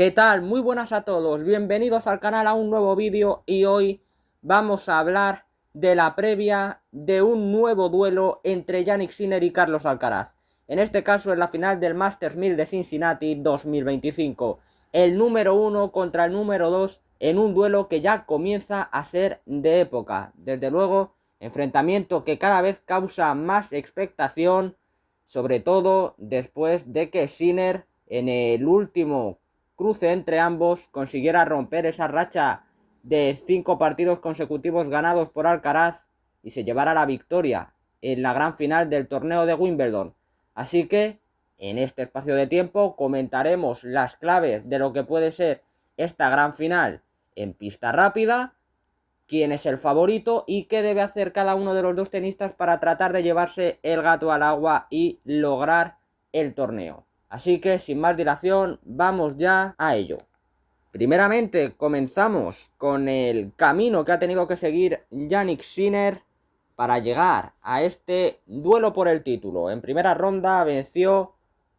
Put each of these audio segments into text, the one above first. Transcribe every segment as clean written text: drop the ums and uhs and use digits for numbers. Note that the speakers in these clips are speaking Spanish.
¿Qué tal? Muy buenas a todos, bienvenidos al canal a un nuevo vídeo y hoy vamos a hablar de la previa de un nuevo duelo entre Jannik Sinner y Carlos Alcaraz. En este caso es la final del Masters 1000 de Cincinnati 2025. El número 1 contra el número 2 en un duelo que ya comienza a ser de época. Desde luego, enfrentamiento que cada vez causa más expectación, sobre todo después de que Sinner en el último cruce entre ambos consiguiera romper esa racha de 5 partidos consecutivos ganados por Alcaraz y se llevara la victoria en la gran final del torneo de Wimbledon. Así que en este espacio de tiempo comentaremos las claves de lo que puede ser esta gran final en pista rápida, quién es el favorito y qué debe hacer cada uno de los dos tenistas para tratar de llevarse el gato al agua y lograr el torneo. Así que sin más dilación, vamos ya a ello. Primeramente comenzamos con el camino que ha tenido que seguir Jannik Sinner para llegar a este duelo por el título. En primera ronda venció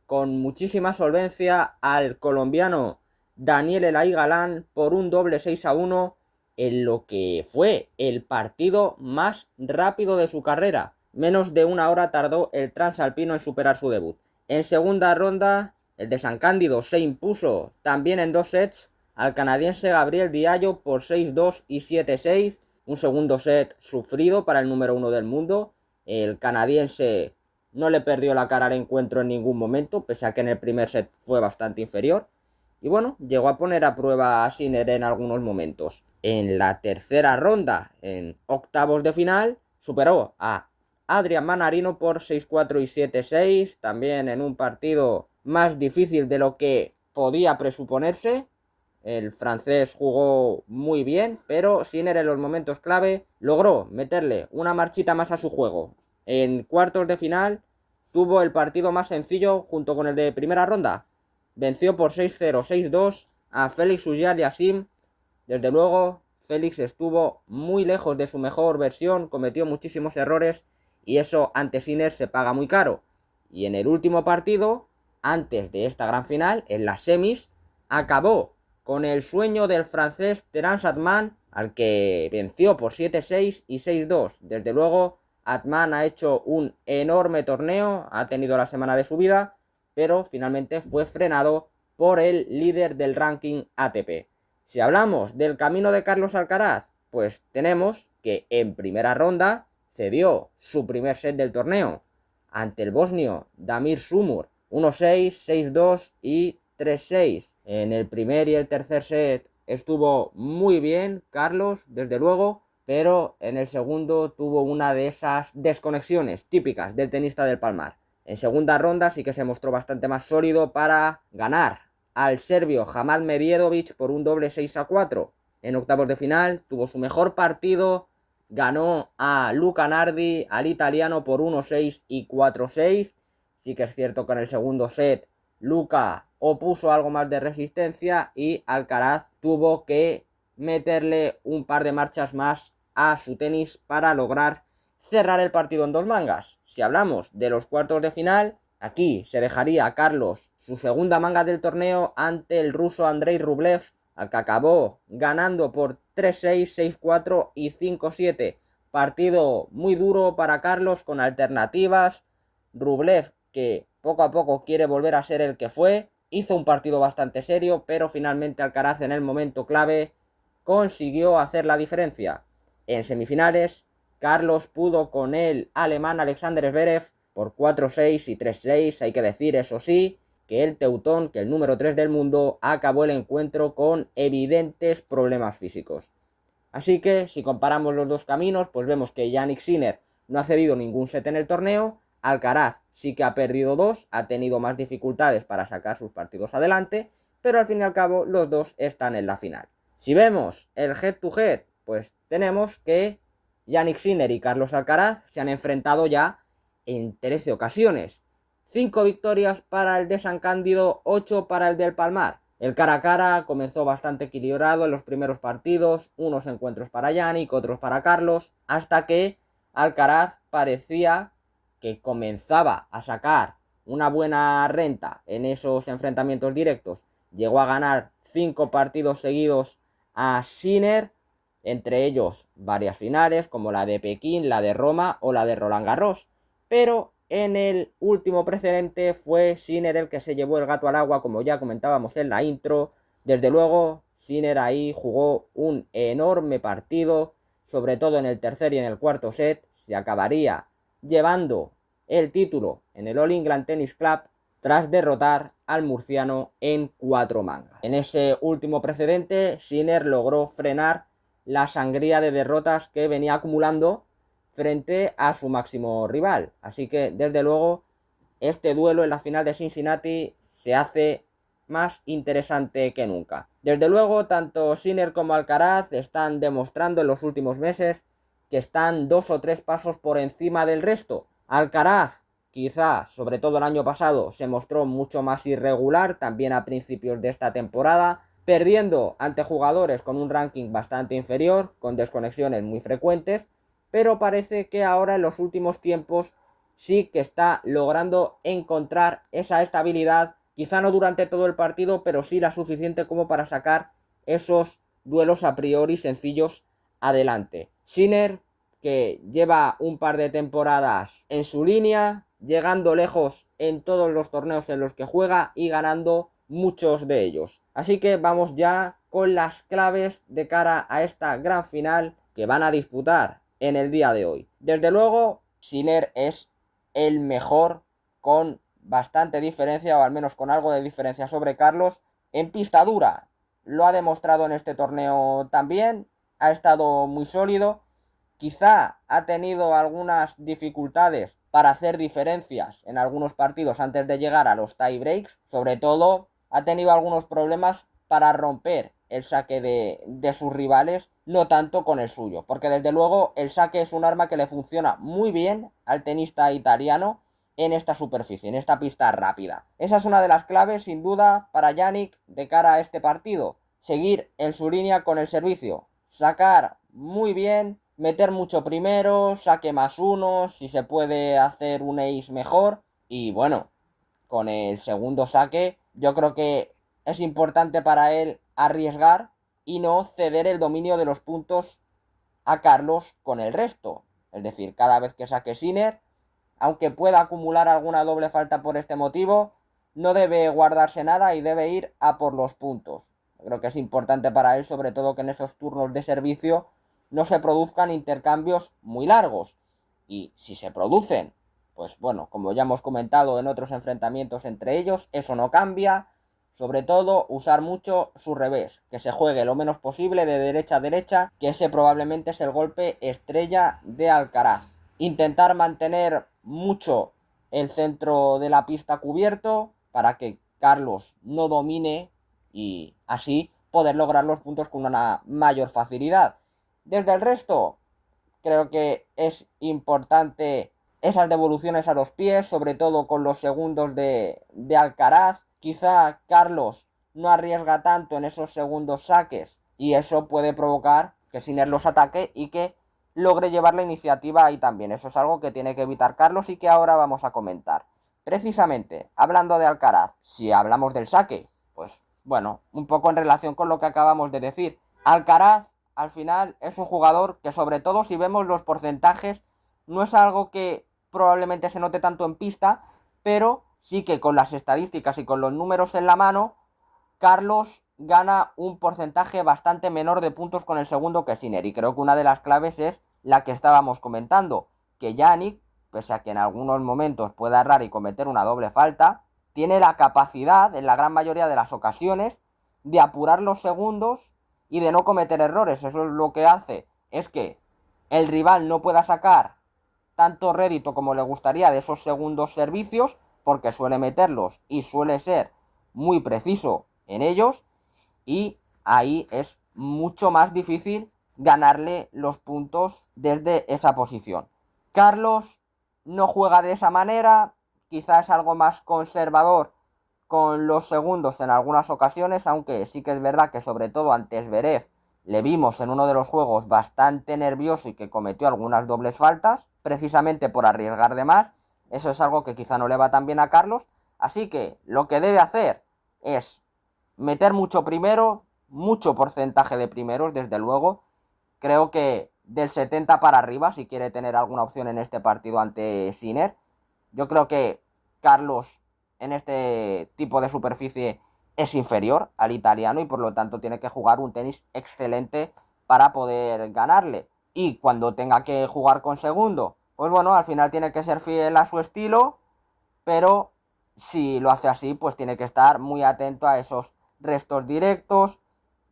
con muchísima solvencia al colombiano Daniel Elay Galán por un doble 6-1 en lo que fue el partido más rápido de su carrera. Menos de una hora tardó el transalpino en superar su debut. En segunda ronda, el de San Cándido se impuso también en 2 sets al canadiense Gabriel Diallo por 6-2 y 7-6. Un segundo set sufrido para el número 1 del mundo. El canadiense no le perdió la cara al encuentro en ningún momento, pese a que en el primer set fue bastante inferior. Y bueno, llegó a poner a prueba a Sinner en algunos momentos. En la tercera ronda, en octavos de final, superó a Adrián Manarino por 6-4 y 7-6, también en un partido más difícil de lo que podía presuponerse. El francés jugó muy bien, pero Sinner en los momentos clave logró meterle una marchita más a su juego. En cuartos de final tuvo el partido más sencillo junto con el de primera ronda. Venció por 6-0, 6-2 a Félix Auger-Aliassime. Desde luego, Félix estuvo muy lejos de su mejor versión, cometió muchísimos errores y eso ante Sinner se paga muy caro. Y en el último partido, antes de esta gran final, en las semis, acabó con el sueño del francés Terence Atman, al que venció por 7-6 y 6-2. Desde luego, Atman ha hecho un enorme torneo, ha tenido la semana de su vida, pero finalmente fue frenado por el líder del ranking ATP. Si hablamos del camino de Carlos Alcaraz, pues tenemos que en primera ronda cedió su primer set del torneo ante el bosnio Damir Sumur, 1-6, 6-2 y 3-6. En el primer y el tercer set estuvo muy bien Carlos, desde luego, pero en el segundo tuvo una de esas desconexiones típicas del tenista del Palmar. En segunda ronda sí que se mostró bastante más sólido para ganar al serbio Hamad Medjedovic por un doble 6-4. En octavos de final tuvo su mejor partido, ganó a Luca Nardi, al italiano, por 1-6 y 4-6. Sí que es cierto que en el segundo set Luca opuso algo más de resistencia y Alcaraz tuvo que meterle un par de marchas más a su tenis para lograr cerrar el partido en dos mangas. Si hablamos de los cuartos de final, aquí se dejaría a Carlos su segunda manga del torneo ante el ruso Andrei Rublev, al que acabó ganando por 3-6, 6-4 y 5-7. Partido muy duro para Carlos con alternativas. Rublev, que poco a poco quiere volver a ser el que fue, hizo un partido bastante serio, pero finalmente Alcaraz en el momento clave consiguió hacer la diferencia. En semifinales, Carlos pudo con el alemán Alexander Zverev por 4-6 y 3-6. Hay que decir, eso sí, que el teutón, que el número 3 del mundo, acabó el encuentro con evidentes problemas físicos. Así que, si comparamos los dos caminos, pues vemos que Jannik Sinner no ha cedido ningún set en el torneo. Alcaraz sí que ha perdido dos, ha tenido más dificultades para sacar sus partidos adelante, pero al fin y al cabo los dos están en la final. Si vemos el head to head, pues tenemos que Jannik Sinner y Carlos Alcaraz se han enfrentado ya en 13 ocasiones. 5 victorias para el de San Cándido, 8 para el del Palmar. El cara a cara comenzó bastante equilibrado en los primeros partidos, unos encuentros para Jannik, otros para Carlos, hasta que Alcaraz parecía que comenzaba a sacar una buena renta en esos enfrentamientos directos, llegó a ganar 5 partidos seguidos a Sinner, entre ellos varias finales como la de Pekín, la de Roma o la de Roland Garros, pero en el último precedente fue Sinner el que se llevó el gato al agua, como ya comentábamos en la intro. Desde luego, Sinner ahí jugó un enorme partido, sobre todo en el tercer y en el cuarto set. Se acabaría llevando el título en el All England Tennis Club tras derrotar al murciano en 4 mangas. En ese último precedente, Sinner logró frenar la sangría de derrotas que venía acumulando frente a su máximo rival. Así que, desde luego, este duelo en la final de Cincinnati se hace más interesante que nunca. Desde luego, tanto Sinner como Alcaraz están demostrando en los últimos meses que están 2 o 3 pasos por encima del resto. Alcaraz, quizá, sobre todo el año pasado, se mostró mucho más irregular, también a principios de esta temporada, perdiendo ante jugadores con un ranking bastante inferior, con desconexiones muy frecuentes, pero parece que ahora en los últimos tiempos sí que está logrando encontrar esa estabilidad, quizá no durante todo el partido, pero sí la suficiente como para sacar esos duelos a priori sencillos adelante. Sinner, que lleva un par de temporadas en su línea, llegando lejos en todos los torneos en los que juega y ganando muchos de ellos. Así que vamos ya con las claves de cara a esta gran final que van a disputar en el día de hoy. Desde luego, Sinner es el mejor con bastante diferencia, o al menos con algo de diferencia sobre Carlos, en pista dura. Lo ha demostrado en este torneo también, ha estado muy sólido. Quizá ha tenido algunas dificultades para hacer diferencias en algunos partidos antes de llegar a los tie breaks. Sobre todo, ha tenido algunos problemas para romper el saque de sus rivales, no tanto con el suyo, porque desde luego el saque es un arma que le funciona muy bien al tenista italiano en esta superficie, en esta pista rápida. Esa es una de las claves, sin duda, para Jannik de cara a este partido. Seguir en su línea con el servicio, sacar muy bien, meter mucho primero, saque +1, si se puede hacer un ace mejor. Y bueno, con el segundo saque yo creo que es importante para él arriesgar y no ceder el dominio de los puntos a Carlos con el resto. Es decir, cada vez que saque Sinner, aunque pueda acumular alguna doble falta por este motivo, no debe guardarse nada y debe ir a por los puntos. Creo que es importante para él, sobre todo que en esos turnos de servicio no se produzcan intercambios muy largos. Y si se producen, pues bueno, como ya hemos comentado en otros enfrentamientos entre ellos, eso no cambia. Sobre todo, usar mucho su revés, que se juegue lo menos posible de derecha a derecha, que ese probablemente es el golpe estrella de Alcaraz. Intentar mantener mucho el centro de la pista cubierto para que Carlos no domine y así poder lograr los puntos con una mayor facilidad. Desde el resto, creo que es importante esas devoluciones a los pies, sobre todo con los segundos de Alcaraz. Quizá Carlos no arriesga tanto en esos segundos saques y eso puede provocar que Sinner los ataque y que logre llevar la iniciativa ahí también. Eso es algo que tiene que evitar Carlos y que ahora vamos a comentar. Precisamente, hablando de Alcaraz, si hablamos del saque, pues bueno, un poco en relación con lo que acabamos de decir. Alcaraz al final es un jugador que, sobre todo si vemos los porcentajes, no es algo que probablemente se note tanto en pista, pero sí que con las estadísticas y con los números en la mano, Carlos gana un porcentaje bastante menor de puntos con el segundo que Sinner. Y creo que una de las claves es la que estábamos comentando, que Jannik, pese a que en algunos momentos pueda errar y cometer una doble falta, tiene la capacidad, en la gran mayoría de las ocasiones, de apurar los segundos y de no cometer errores. Eso es lo que hace, es que el rival no pueda sacar tanto rédito como le gustaría de esos segundos servicios, porque suele meterlos y suele ser muy preciso en ellos, y ahí es mucho más difícil ganarle los puntos desde esa posición. Carlos no juega de esa manera, quizás es algo más conservador con los segundos en algunas ocasiones, aunque sí que es verdad que sobre todo ante Zverev le vimos en uno de los juegos bastante nervioso y que cometió algunas dobles faltas, precisamente por arriesgar de más. Eso es algo que quizá no le va tan bien a Carlos, así que lo que debe hacer es meter mucho primero, mucho porcentaje de primeros, desde luego. Creo que del 70 para arriba, si quiere tener alguna opción en este partido ante Sinner. Yo creo que Carlos en este tipo de superficie es inferior al italiano y por lo tanto tiene que jugar un tenis excelente para poder ganarle. Y cuando tenga que jugar con segundo, pues bueno, al final tiene que ser fiel a su estilo, pero si lo hace así, pues tiene que estar muy atento a esos restos directos,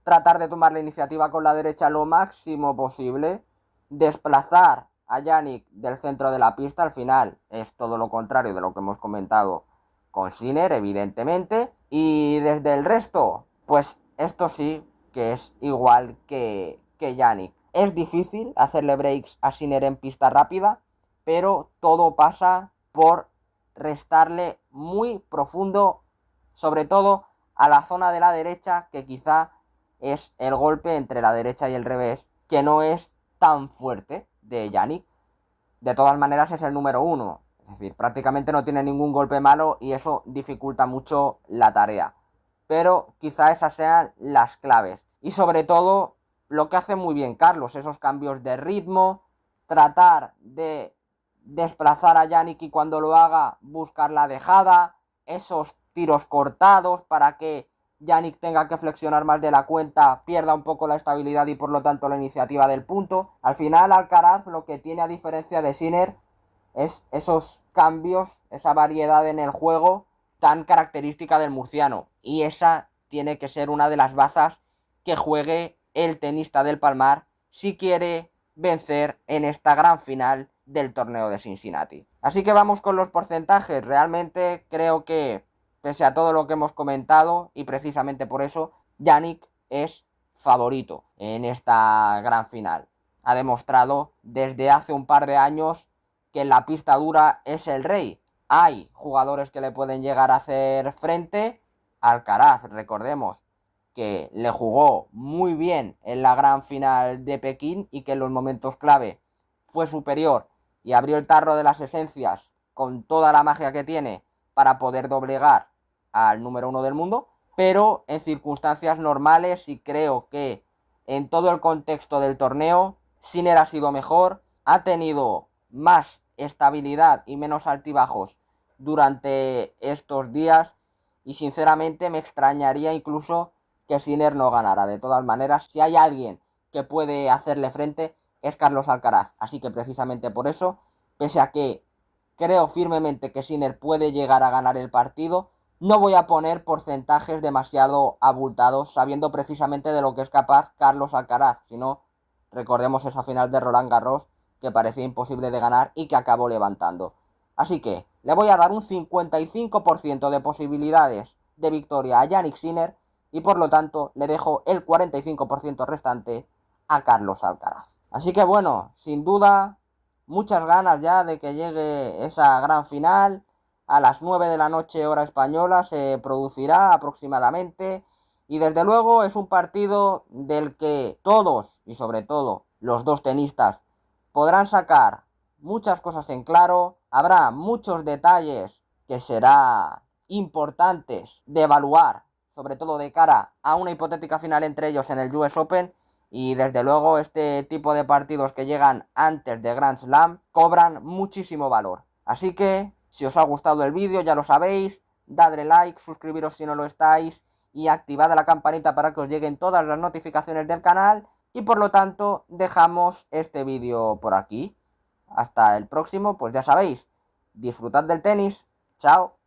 tratar de tomar la iniciativa con la derecha lo máximo posible, desplazar a Jannik del centro de la pista. Al final es todo lo contrario de lo que hemos comentado con Sinner, evidentemente, y desde el resto, pues esto sí que es igual que Jannik. Es difícil hacerle breaks a Sinner en pista rápida, pero todo pasa por restarle muy profundo, sobre todo a la zona de la derecha, que quizá es el golpe entre la derecha y el revés, que no es tan fuerte de Jannik. De todas maneras es el número uno, es decir, prácticamente no tiene ningún golpe malo y eso dificulta mucho la tarea. Pero quizá esas sean las claves. Y sobre todo lo que hace muy bien Carlos, esos cambios de ritmo, tratar de desplazar a Jannik y cuando lo haga buscar la dejada, esos tiros cortados para que Jannik tenga que flexionar más de la cuenta, pierda un poco la estabilidad y por lo tanto la iniciativa del punto. Al final Alcaraz lo que tiene a diferencia de Sinner es esos cambios, esa variedad en el juego tan característica del murciano, y esa tiene que ser una de las bazas que juegue el tenista del Palmar si quiere vencer en esta gran final del torneo de Cincinnati. Así que vamos con los porcentajes. Realmente creo que pese a todo lo que hemos comentado, y precisamente por eso, Jannik es favorito en esta gran final. Ha demostrado desde hace un par de años que en la pista dura es el rey. Hay jugadores que le pueden llegar a hacer frente. Alcaraz, recordemos que le jugó muy bien en la gran final de Pekín y que en los momentos clave fue superior y abrió el tarro de las esencias con toda la magia que tiene para poder doblegar al número uno del mundo, pero en circunstancias normales, y creo que en todo el contexto del torneo, Sinner ha sido mejor, ha tenido más estabilidad y menos altibajos durante estos días, y sinceramente me extrañaría incluso que Sinner no ganara. De todas maneras, si hay alguien que puede hacerle frente es Carlos Alcaraz, así que precisamente por eso, pese a que creo firmemente que Sinner puede llegar a ganar el partido, no voy a poner porcentajes demasiado abultados, sabiendo precisamente de lo que es capaz Carlos Alcaraz. Si no, recordemos esa final de Roland Garros que parecía imposible de ganar y que acabó levantando. Así que le voy a dar un 55% de posibilidades de victoria a Jannik Sinner y por lo tanto le dejo el 45% restante a Carlos Alcaraz. Así que bueno, sin duda, muchas ganas ya de que llegue esa gran final. A las 9 de la noche hora española se producirá aproximadamente. Y desde luego es un partido del que todos, y sobre todo los dos tenistas, podrán sacar muchas cosas en claro. Habrá muchos detalles que serán importantes de evaluar, sobre todo de cara a una hipotética final entre ellos en el US Open. Y desde luego este tipo de partidos que llegan antes de Grand Slam cobran muchísimo valor. Así que si os ha gustado el vídeo, ya lo sabéis, dadle like, suscribiros si no lo estáis y activad la campanita para que os lleguen todas las notificaciones del canal. Y por lo tanto dejamos este vídeo por aquí. Hasta el próximo, pues ya sabéis, disfrutad del tenis. Chao.